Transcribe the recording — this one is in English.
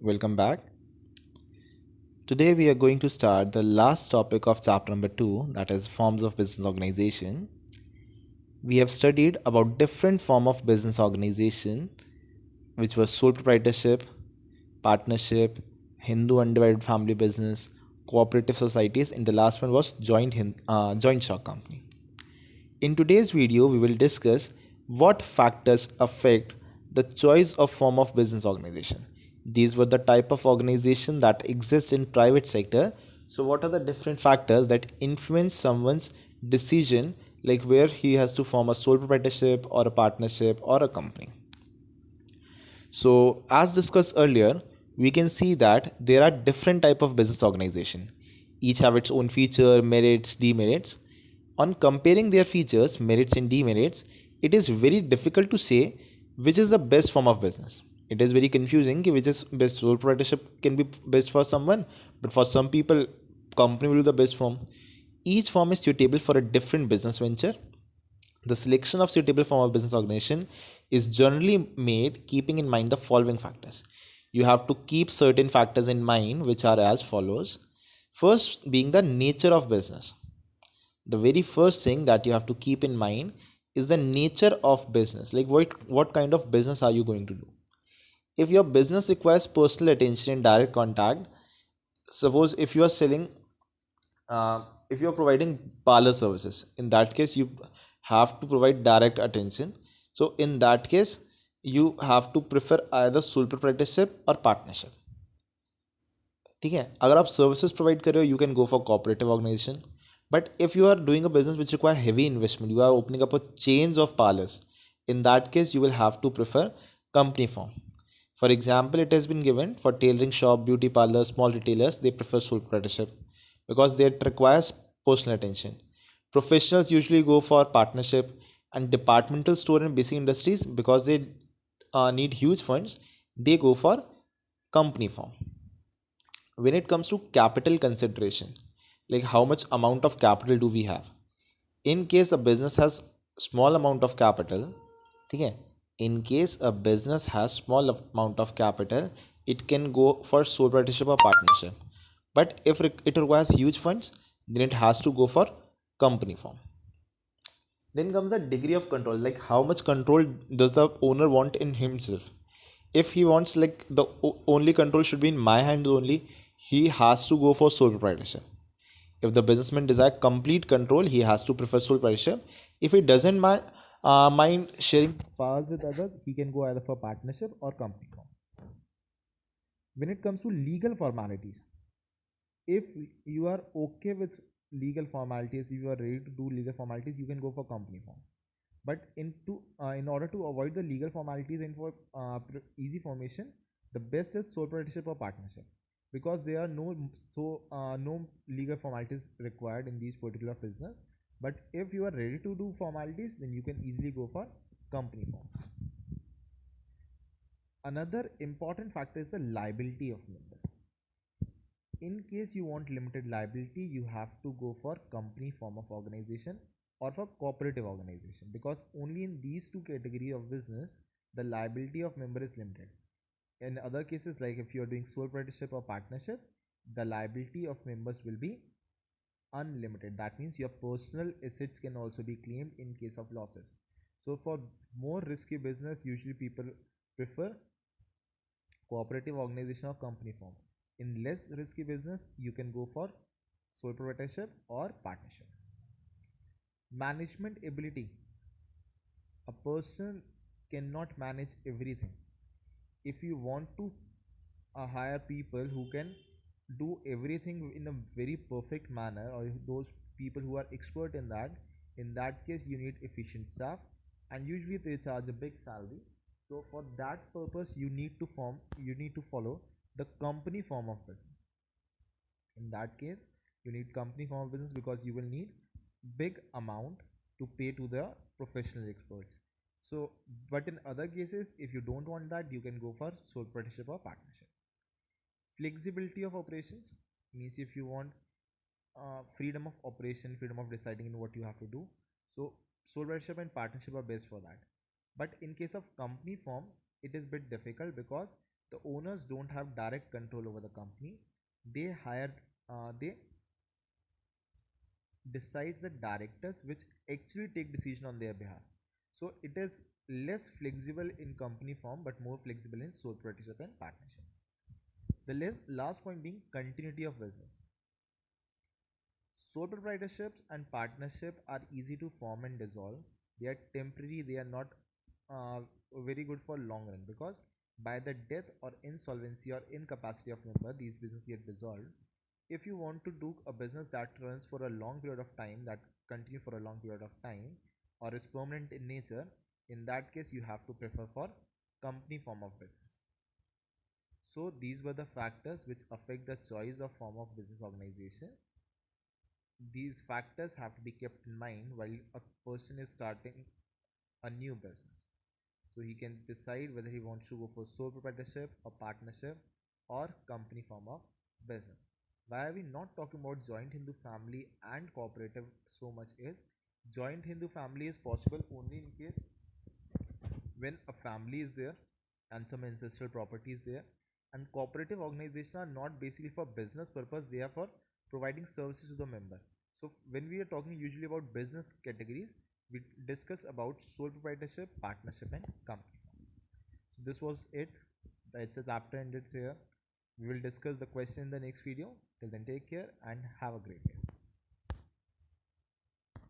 welcome back. Today we are going to start the last topic of chapter number 2, that is forms of business organization. We have studied about different form of business organization, which was sole proprietorship, partnership, Hindu undivided family business, cooperative societies, and the last one was joint stock company. In today's video, we will discuss what factors affect the choice of form of business organization. These were the type of organization that exist in private sector. So what are the different factors that influence someone's decision, like where he has to form a sole proprietorship or a partnership or a company? So as discussed earlier, we can see that there are different type of business organization. Each have its own feature, merits, demerits. On comparing their features, merits and demerits, it is very difficult to say which is the best form of business. It is very confusing which is best. Sole proprietorship can be best for someone, but for some people, company will be the best form. Each form is suitable for a different business venture. The selection of suitable form of business organization is generally made keeping in mind the following factors. You have to keep certain factors in mind, which are as follows. First, being the nature of business. The very first thing that you have to keep in mind is the nature of business. Like what kind of business are you going to do? If your business requires personal attention and direct contact, suppose if you are selling if you're providing parlor services, in that case you have to provide direct attention. So in that case you have to prefer either sole proprietorship or partnership. ठीक है, अगर आप services provide कर रहे हो you can go for cooperative organization. But if you are doing a business which require heavy investment, you are opening up a chains of parlors, in that case you will have to prefer company form. For example, it has been given for tailoring shop, beauty parlors, small retailers, they prefer sole proprietorship because it requires personal attention. Professionals usually go for partnership, and departmental store and basic industries, because they need huge funds, they go for company form. When it comes to capital consideration, like how much amount of capital do we have? In case a business has small amount of capital, ठीक है, in case a business has small amount of capital, it can go for sole proprietorship or partnership. But if it requires huge funds, then it has to go for company form. Then comes the degree of control, like how much control does the owner want in himself. If he wants like the only control should be in my hands only, he has to go for sole proprietorship. If the businessman desires complete control, he has to prefer sole proprietorship. If he doesn't mind sharing powers with others, he can go either for partnership or company form. When it comes to legal formalities, if you are okay with legal formalities, if you are ready to do legal formalities, you can go for company form. But in order to avoid the legal formalities and for easy formation, the best is sole proprietorship or partnership, because there are no legal formalities required in these particular business. But if you are ready to do formalities, then you can easily go for company form. Another important factor is the liability of members. In case you want limited liability, you have to go for company form of organization or for cooperative organization, because only in these two category of business the liability of member is limited. In other cases, like if you are doing sole proprietorship or partnership, the liability of members will be unlimited. That means your personal assets can also be claimed in case of losses. So for more risky business, usually people prefer cooperative organization or company form. In less risky business, you can go for sole proprietorship or partnership. Management ability. A person cannot manage everything. If you want to hire people who can do everything in a very perfect manner, or those people who are expert in that case you need efficient staff, and usually they charge a big salary. So for that purpose you need to follow the company form of business. In that case you need company form of business, because you will need big amount to pay to the professional experts. So but in other cases, if you don't want that, you can go for sole proprietorship or partnership. Flexibility of operations means if you want freedom of operation, freedom of deciding in what you have to do, so sole proprietorship and partnership are best for that. But in case of company form, it is bit difficult, because The owners don't have direct control over the company. They decides the directors which actually take decision on their behalf. So it is less flexible in company form but more flexible in sole proprietorship and partnership. The last point being continuity of business. Sole proprietorships and partnership are easy to form and dissolve. They are temporary, they are not uh, very good for long run, because by the death or insolvency or incapacity of member, these businesses get dissolved. If you want to do a business that runs for a long period of time, that continue for a long period of time, or is permanent in nature, in that case you have to prefer for company form of business. So these were the factors which affect the choice of form of business organization. These factors have to be kept in mind while a person is starting a new business. So he can decide whether he wants to go for sole proprietorship or partnership or company form of business. Why are we not talking about joint Hindu family and cooperative so much is joint Hindu family is possible only in case when a family is there and some ancestral property is there, and cooperative organizations are not basically for business purpose, they are for providing services to the member. So when we are talking usually about business categories, we discuss about sole proprietorship, partnership and company. So this was it. That's the chapter ended here. We will discuss the question in the next video. Till then, take care and have a great day.